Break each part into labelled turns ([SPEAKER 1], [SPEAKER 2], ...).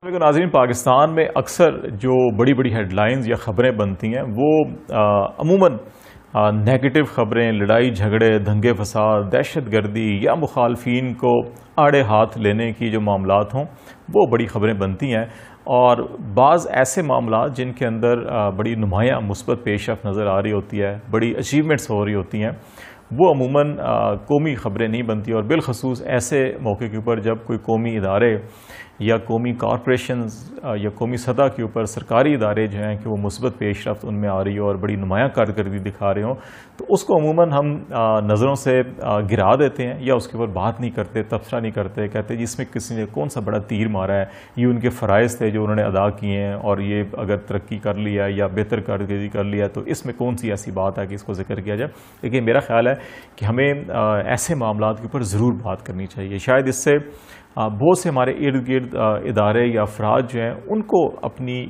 [SPEAKER 1] ناظرین، پاکستان میں اکثر جو بڑی بڑی ہیڈ لائنز یا خبریں بنتی ہیں وہ عموماً نیگیٹو خبریں، لڑائی جھگڑے، دنگے فساد، دہشت گردی یا مخالفین کو آڑے ہاتھ لینے کی جو معاملات ہوں وہ بڑی خبریں بنتی ہیں، اور بعض ایسے معاملات جن کے اندر بڑی نمایاں مثبت پیش رفت نظر آ رہی ہوتی ہے، بڑی اچیومنٹس ہو رہی ہوتی ہیں، وہ عموماً قومی خبریں نہیں بنتی، اور بالخصوص ایسے موقع کے اوپر جب کوئی قومی ادارے یا قومی کارپوریشنز یا قومی سطح کے اوپر سرکاری ادارے جو ہیں کہ وہ مثبت پیش رفت ان میں آ رہی ہو اور بڑی نمایاں کارکردگی دکھا رہے ہوں، تو اس کو عموماً ہم نظروں سے گرا دیتے ہیں یا اس کے اوپر بات نہیں کرتے، تبصرہ نہیں کرتے، کہتے جی اس میں کسی نے کون سا بڑا تیر مارا ہے، یہ ان کے فرائض تھے جو انہوں نے ادا کیے ہیں، اور یہ اگر ترقی کر لیا یا بہتر کارکردگی کر لیا تو اس میں کون سی ایسی بات ہے کہ اس کو ذکر کیا جائے۔ لیکن میرا خیال ہے کہ ہمیں ایسے معاملات کے اوپر ضرور بات کرنی چاہیے، شاید اس سے بہت سے ہمارے ارد گرد ادارے یا افراد جو ہیں ان کو اپنی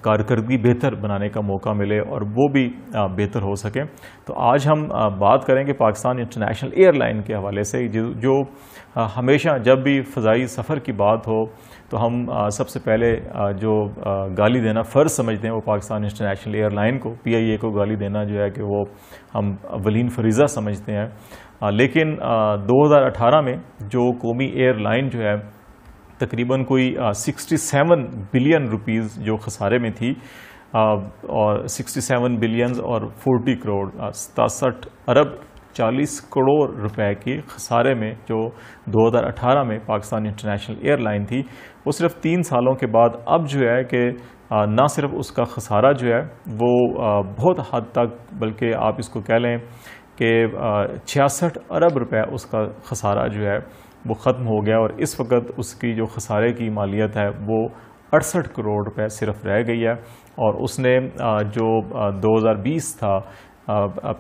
[SPEAKER 1] کارکردگی بہتر بنانے کا موقع ملے اور وہ بھی بہتر ہو سکیں۔ تو آج ہم بات کریں کہ پاکستان انٹرنیشنل ایئر لائن کے حوالے سے جو ہمیشہ جب بھی فضائی سفر کی بات ہو تو ہم سب سے پہلے جو گالی دینا فرض سمجھتے ہیں وہ پاکستان انٹرنیشنل ایئر لائن کو، پی آئی اے کو گالی دینا جو ہے کہ وہ ہم اولین فریضہ سمجھتے ہیں۔ لیکن 2018 میں جو قومی ایئر لائن جو ہے تقریباً کوئی 67 بلین روپیز جو خسارے میں تھی، اور 67 بلین اور 40 کروڑ 67 ارب 40 کروڑ روپے کے خسارے میں جو 2018 میں پاکستان انٹرنیشنل ایئر لائن تھی، وہ صرف 3 سالوں کے بعد اب جو ہے کہ نہ صرف اس کا خسارہ جو ہے وہ بہت حد تک، بلکہ آپ اس کو کہہ لیں کہ 66 ارب روپے اس کا خسارہ جو ہے وہ ختم ہو گیا، اور اس وقت اس کی جو خسارے کی مالیت ہے وہ 68 کروڑ روپے صرف رہ گئی ہے، اور اس نے جو 2020 تھا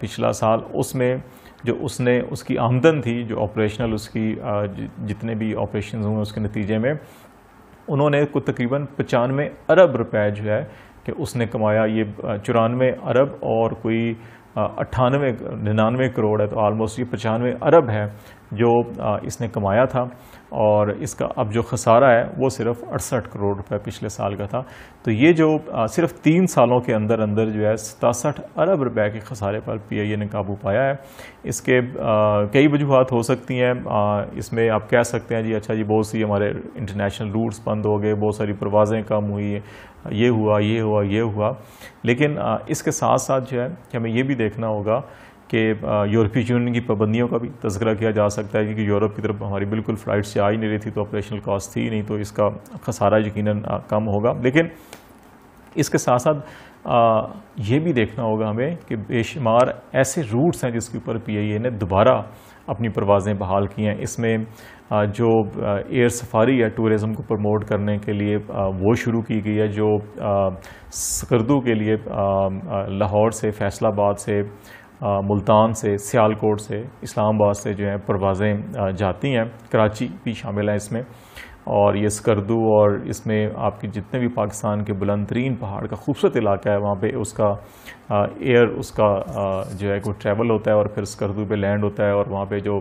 [SPEAKER 1] پچھلا سال، اس میں جو اس نے اس کی آمدن تھی جو آپریشنل اس کی جتنے بھی آپریشنز ہوئے اس کے نتیجے میں انہوں نے تقریباً 95 ارب روپے جو ہے کہ اس نے کمایا۔ یہ 94 ارب اور کوئی 99 کروڑ ہے، تو آلموسٹ یہ 95 ارب ہے جو اس نے کمایا تھا، اور اس کا اب جو خسارہ ہے وہ صرف 68 کروڑ روپے پچھلے سال کا تھا۔ تو یہ جو صرف 3 سالوں کے اندر اندر جو ہے 67 ارب روپے کے خسارے پر پی آئی اے نے قابو پایا ہے۔ اس کے کئی وجوہات ہو سکتی ہیں، اس میں آپ کہہ سکتے ہیں جی اچھا جی بہت سی ہمارے انٹرنیشنل روٹس بند ہو گئے، بہت ساری پروازیں کم ہوئی، یہ ہوا، لیکن اس کے ساتھ ساتھ جو ہے کہ ہمیں یہ بھی دیکھنا ہوگا کہ یورپی یونین کی پابندیوں کا بھی تذکرہ کیا جا سکتا ہے، کیونکہ یورپ کی طرف ہماری بالکل فلائٹس آ ہی نہیں رہی تھی تو آپریشنل کاسٹ تھی نہیں، تو اس کا خسارہ یقیناً کم ہوگا۔ لیکن اس کے ساتھ ساتھ یہ بھی دیکھنا ہوگا ہمیں کہ بے شمار ایسے روٹس ہیں جس کے اوپر پی آئی اے نے دوبارہ اپنی پروازیں بحال کی ہیں۔ اس میں جو ایئر سفاری ہے ٹورزم کو پروموٹ کرنے کے لیے وہ شروع کی گئی ہے، جو سکردو کے لیے لاہور سے، فیصل آباد سے، ملتان سے، سیالکوٹ سے، اسلام آباد سے جو ہیں پروازیں جاتی ہیں، کراچی بھی شامل ہے اس میں، اور یہ سکردو اور اس میں آپ کی جتنے بھی پاکستان کے بلند ترین پہاڑ کا خوبصورت علاقہ ہے وہاں پہ اس کا ایئر اس کا جو ہے کوئی ٹریول ہوتا ہے، اور پھر سکردو پہ لینڈ ہوتا ہے، اور وہاں پہ جو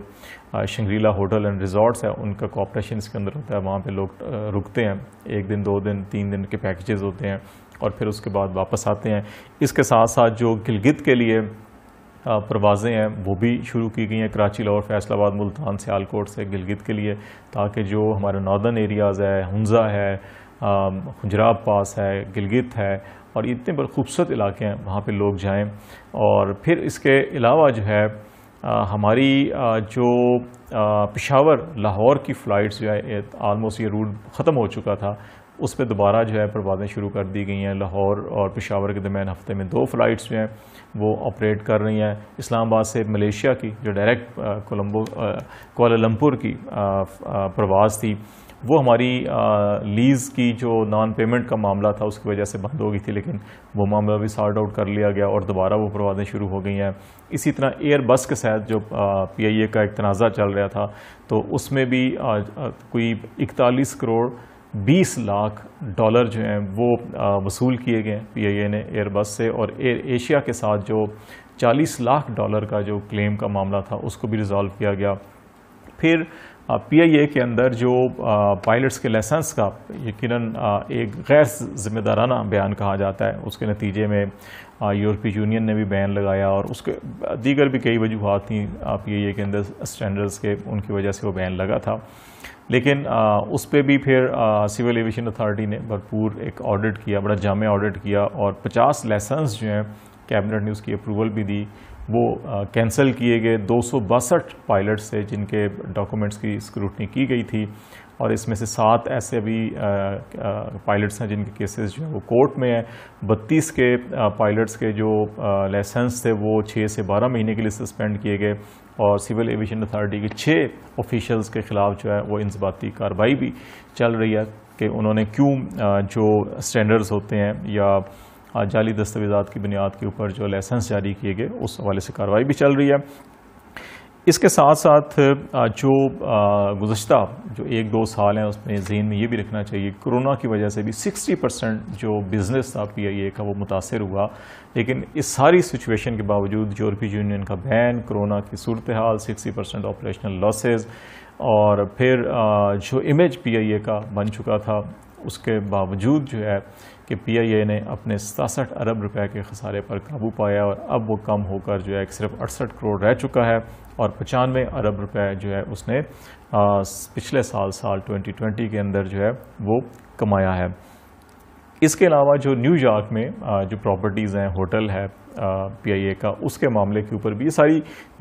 [SPEAKER 1] شنگریلا ہوٹل اینڈ ریزورٹس ہیں ان کا کوآپریشن اس کے اندر ہوتا ہے، وہاں پہ لوگ رکتے ہیں، 1 دن 2 دن 3 دن کے پیکیجز ہوتے ہیں، اور پھر اس کے بعد واپس آتے ہیں۔ اس کے ساتھ ساتھ جو گلگت کے لیے پروازیں ہیں وہ بھی شروع کی گئی ہیں، کراچی، لاہور، فیصل آباد، ملتان، سیالکوٹ سے گلگت کے لیے، تاکہ جو ہمارے ناردرن ایریاز ہے، ہنزا ہے، خجراب پاس ہے، گلگت ہے، اور اتنے بڑے خوبصورت علاقے ہیں وہاں پہ لوگ جائیں۔ اور پھر اس کے علاوہ جو ہے ہماری جو پشاور لاہور کی فلائٹس جو ہے آلموسٹ یہ روٹ ختم ہو چکا تھا، اس پہ دوبارہ جو ہے پروازیں شروع کر دی گئی ہیں۔ لاہور اور پشاور کے درمیان ہفتے میں 2 فلائٹس جو ہیں وہ آپریٹ کر رہی ہیں۔ اسلام آباد سے ملیشیا کی جو ڈائریکٹ کوالالمپور کی پرواز تھی وہ ہماری لیز کی جو نان پیمنٹ کا معاملہ تھا اس کی وجہ سے بند ہو گئی تھی، لیکن وہ معاملہ بھی سارٹ آؤٹ کر لیا گیا اور دوبارہ وہ پروازیں شروع ہو گئی ہیں۔ اسی طرح ایئر بس کے ساتھ جو پی آئی اے کا ایک تنازع چل رہا تھا تو اس میں بھی کوئی 41 کروڑ 20 لاکھ ڈالر جو ہیں وہ وصول کیے گئے پی آئی اے نے ایئر بس سے، اور ایئر ایشیا کے ساتھ جو 40 لاکھ ڈالر کا جو کلیم کا معاملہ تھا اس کو بھی ریزالو کیا گیا۔ پھر پی آئی اے کے اندر جو پائلٹس کے لائسنس کا یقیناً ایک غیر ذمہ دارانہ بیان کہا جاتا ہے، اس کے نتیجے میں یورپی یونین نے بھی بین لگایا، اور اس کے دیگر بھی کئی وجوہات تھیں پی آئی اے کے اندر اسٹینڈرڈز کے، ان کی وجہ سے وہ بین لگا تھا. لیکن اس پہ بھی پھر سول ایویشن اتھارٹی نے بھرپور ایک آڈٹ کیا، بڑا جامع آڈٹ کیا، اور 50 لائسنس جو ہیں کیبنٹ نے اس کی اپروول بھی دی، وہ کینسل کیے گئے. 262 پائلٹس تھے جن کے ڈاکومنٹس کی اسکروٹنی کی گئی تھی، اور اس میں سے 7 ایسے بھی پائلٹس ہیں جن کے کیسز جو ہیں وہ کورٹ میں ہیں. 32 کے پائلٹس کے جو لائسنس تھے وہ 6 سے 12 مہینے کے لیے سسپینڈ کیے گئے، اور سول ایویشن اتھارٹی کے 6 آفیشلز کے خلاف جو ہے وہ انضباطی کارروائی بھی چل رہی ہے کہ انہوں نے کیوں جو اسٹینڈرڈز ہوتے ہیں یا جعلی دستاویزات کی بنیاد کے اوپر جو لائسنس جاری کیے گئے، اس حوالے سے کارروائی بھی چل رہی ہے. اس کے ساتھ ساتھ جو گزشتہ جو 1-2 سال ہیں اس میں ذہن میں یہ بھی رکھنا چاہیے، کرونا کی وجہ سے بھی 60% جو بزنس تھا پی آئی اے کا وہ متاثر ہوا. لیکن اس ساری سچویشن کے باوجود یورپی یونین کا بین، کرونا کی صورتحال، 60% آپریشنل لاسز، اور پھر جو امیج پی آئی اے کا بن چکا تھا، اس کے باوجود جو ہے کہ پی آئی اے نے اپنے 67 ارب روپے کے خسارے پر قابو پایا، اور اب وہ کم ہو کر جو ہے صرف 68 کروڑ رہ چکا ہے، اور 95 ارب روپے جو ہے اس نے پچھلے سال 2020 کے اندر جو ہے وہ کمایا ہے. اس کے علاوہ جو نیو یارک میں جو پراپرٹیز ہیں، ہوٹل ہے پی آئی اے کا، اس کے معاملے کے اوپر بھی یہ ساری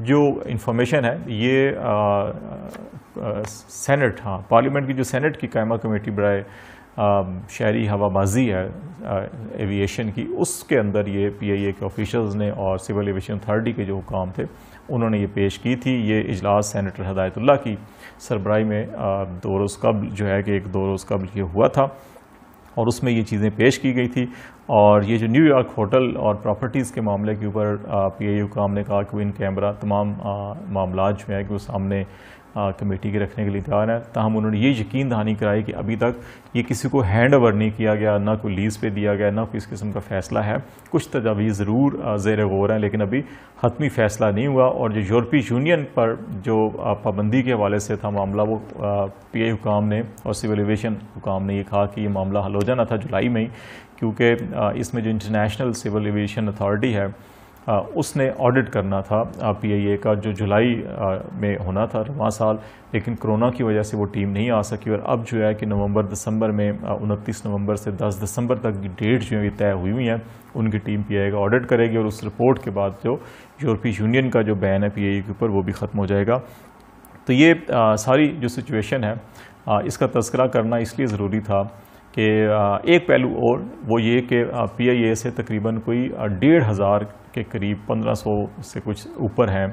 [SPEAKER 1] جو انفارمیشن ہے یہ سینٹ پارلیمنٹ کی جو سینٹ کی قائمہ کمیٹی برائے شہری ہوا بازی ہے ایویشن کی، اس کے اندر یہ پی آئی اے کے آفیشلز نے اور سول ایویشن اتھارٹی کے جو حکام تھے انہوں نے یہ پیش کی تھی. یہ اجلاس سینیٹر ہدایت اللہ کی سربراہی میں 2 روز قبل جو ہے کہ 1-2 روز قبل یہ ہوا تھا، اور اس میں یہ چیزیں پیش کی گئی تھی. اور یہ جو نیو یارک ہوٹل اور پراپرٹیز کے معاملے کے اوپر پی آئی اے حکام نے کہا کہ وہ ان کیمرہ تمام معاملات جو ہیں کہ وہ سامنے کمیٹی کے رکھنے کے لیے تیار ہے. تاہم انہوں نے یہ یقین دہانی کرائی کہ ابھی تک یہ کسی کو ہینڈ اوور نہیں کیا گیا، نہ کوئی لیز پہ دیا گیا، نہ کوئی اس قسم کا فیصلہ ہے. کچھ تجاویز ضرور زیر غور ہیں لیکن ابھی حتمی فیصلہ نہیں ہوا. اور جو یورپی یونین پر جو پابندی کے حوالے سے تھا معاملہ، وہ پی آئی حکام نے اور سول ایویشن حکام نے یہ کہا کہ یہ معاملہ حل ہو جانا تھا جولائی میں ہی، کیونکہ اس میں جو انٹرنیشنل سول ایویشن اتھارٹی ہے اس نے آڈٹ کرنا تھا پی آئی اے کا، جو جولائی میں ہونا تھا رواں سال، لیکن کرونا کی وجہ سے وہ ٹیم نہیں آ سکی. اور اب جو ہے کہ نومبر-دسمبر میں 29 نومبر سے 10 دسمبر تک کی ڈیٹ جو ہے طے ہوئی ہیں، ان کی ٹیم پی آئی اے کا آڈٹ کرے گی، اور اس رپورٹ کے بعد جو یورپی یونین کا جو بین ہے پی آئی اے کے اوپر وہ بھی ختم ہو جائے گا. تو یہ ساری جو سچویشن ہے اس کا تذکرہ کرنا اس لیے ضروری تھا کہ ایک پہلو اور وہ یہ کہ پی آئی اے سے تقریباً کوئی 1,500 کے قریب 1500 سے کچھ اوپر ہیں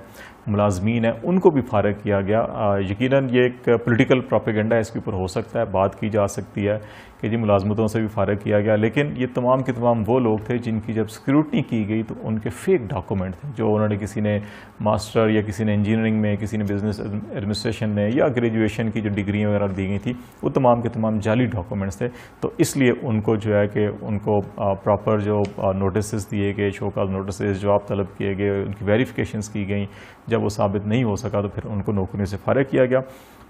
[SPEAKER 1] ملازمین ہیں، ان کو بھی فارغ کیا گیا. یقیناً یہ ایک پولیٹیکل پروپیگنڈا اس کے اوپر ہو سکتا ہے، بات کی جا سکتی ہے کہ جی ملازمتوں سے بھی فارغ کیا گیا، لیکن یہ تمام کے تمام وہ لوگ تھے جن کی جب اسکروٹنی کی گئی تو ان کے فیک ڈاکومنٹ تھے، جو انہوں نے کسی نے ماسٹر یا کسی نے انجینئرنگ میں، کسی نے بزنس ایڈمنسٹریشن میں یا گریجویشن کی جو ڈگریاں وغیرہ دی گئی تھیں، وہ تمام کے تمام جعلی ڈاکومنٹس تھے. تو اس لیے ان کو جو ہے کہ ان کو پراپر جو نوٹسز دیے گئے، شو کاز نوٹسز، جواب طلب کیے گئے، ان کی ویریفیکیشنز کی گئیں. جب وہ ثابت نہیں ہو سکا تو پھر ان کو نوکری سے فارغ کیا گیا.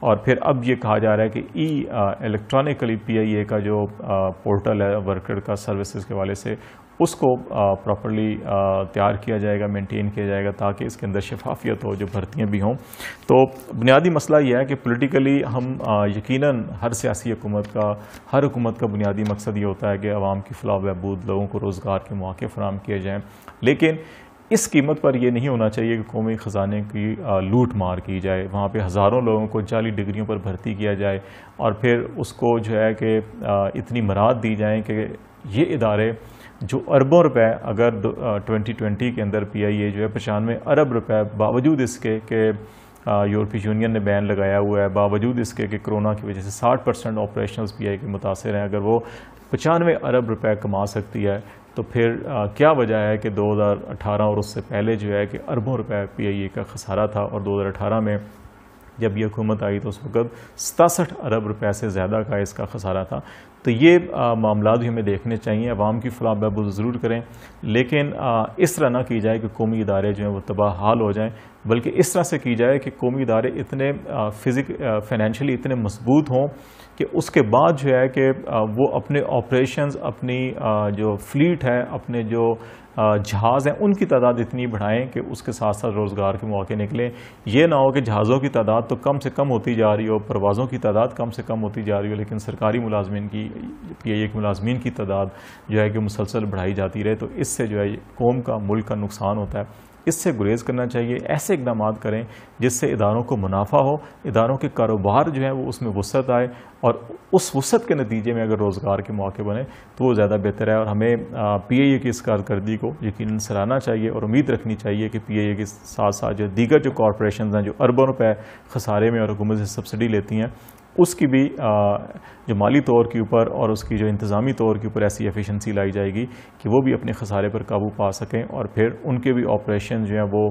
[SPEAKER 1] اور پھر اب یہ کہا جا رہا ہے کہ الیکٹرانکلی پی آئی اے کا جو پورٹل ہے ورکر کا سروسز کے حوالے سے، اس کو پراپرلی تیار کیا جائے گا، مینٹین کیا جائے گا، تاکہ اس کے اندر شفافیت ہو، جو بھرتیاں بھی ہوں. تو بنیادی مسئلہ یہ ہے کہ پولیٹیکلی ہم یقیناً ہر سیاسی حکومت کا، ہر حکومت کا بنیادی مقصد یہ ہوتا ہے کہ عوام کی فلاح و بہبود، لوگوں کو روزگار کے مواقع فراہم کیے جائیں، لیکن اس قیمت پر یہ نہیں ہونا چاہیے کہ قومی خزانے کی لوٹ مار کی جائے، وہاں پہ ہزاروں لوگوں کو جعلی ڈگریوں پر بھرتی کیا جائے، اور پھر اس کو جو ہے کہ اتنی مراد دی جائیں کہ یہ ادارے جو اربوں روپے اگر 2020 کے اندر پی آئی اے جو ہے 95 ارب روپے، باوجود اس کے کہ یورپی یونین نے بین لگایا ہوا ہے، باوجود اس کے کہ کرونا کی وجہ سے 60% آپریشنلز پی آئی کے متاثر ہیں، اگر وہ 95 ارب روپے کما سکتی ہے تو پھر کیا وجہ ہے کہ 2018 اور اس سے پہلے جو ہے کہ اربوں روپے پی آئی اے کا خسارہ تھا، اور 2018 میں جب یہ حکومت آئی تو اس وقت 67 ارب روپے سے زیادہ کا اس کا خسارہ تھا. تو یہ معاملات بھی ہمیں دیکھنے چاہیے. عوام کی فلاح بہبود ضرور کریں, لیکن اس طرح نہ کی جائے کہ قومی ادارے جو ہیں وہ تباہ حال ہو جائیں, بلکہ اس طرح سے کی جائے کہ قومی ادارے اتنے فائنینشلی اتنے مضبوط ہوں کہ اس کے بعد جو ہے کہ وہ اپنے آپریشنز, اپنی جو فلیٹ ہے, اپنے جو جہاز ہیں, ان کی تعداد اتنی بڑھائیں کہ اس کے ساتھ ساتھ روزگار کے مواقع نکلیں. یہ نہ ہو کہ جہازوں کی تعداد تو کم سے کم ہوتی جا رہی ہو, پروازوں کی تعداد کم سے کم ہوتی جا رہی ہو, لیکن سرکاری ملازمین کی, پی آئی اے کے ملازمین کی تعداد جو ہے کہ مسلسل بڑھائی جاتی رہے. تو اس سے جو ہے قوم کا, ملک کا نقصان ہوتا ہے. اس سے گریز کرنا چاہیے. ایسے اقدامات کریں جس سے اداروں کو منافع ہو, اداروں کے کاروبار جو ہے وہ اس میں وسعت آئے, اور اس وسعت کے نتیجے میں اگر روزگار کے مواقع بنے تو وہ زیادہ بہتر ہے. اور ہمیں پی آئی اے کی اس کارکردگی کو یقیناً سراہنا چاہیے, اور امید رکھنی چاہیے کہ پی آئی اے کے ساتھ ساتھ جو دیگر جو کارپوریشنز ہیں جو اربوں روپے خسارے میں اور حکومت سے سبسڈی لیتی ہیں, اس کی بھی جو مالی طور کے اوپر اور اس کی جو انتظامی طور کے اوپر ایسی ایفیشنسی لائی جائے گی کہ وہ بھی اپنے خسارے پر قابو پا سکیں, اور پھر ان کے بھی آپریشن جو ہیں وہ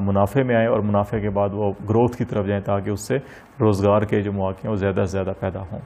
[SPEAKER 1] منافع میں آئیں, اور منافع کے بعد وہ گروتھ کی طرف جائیں, تاکہ اس سے روزگار کے جو مواقع ہیں وہ زیادہ سے زیادہ پیدا ہوں.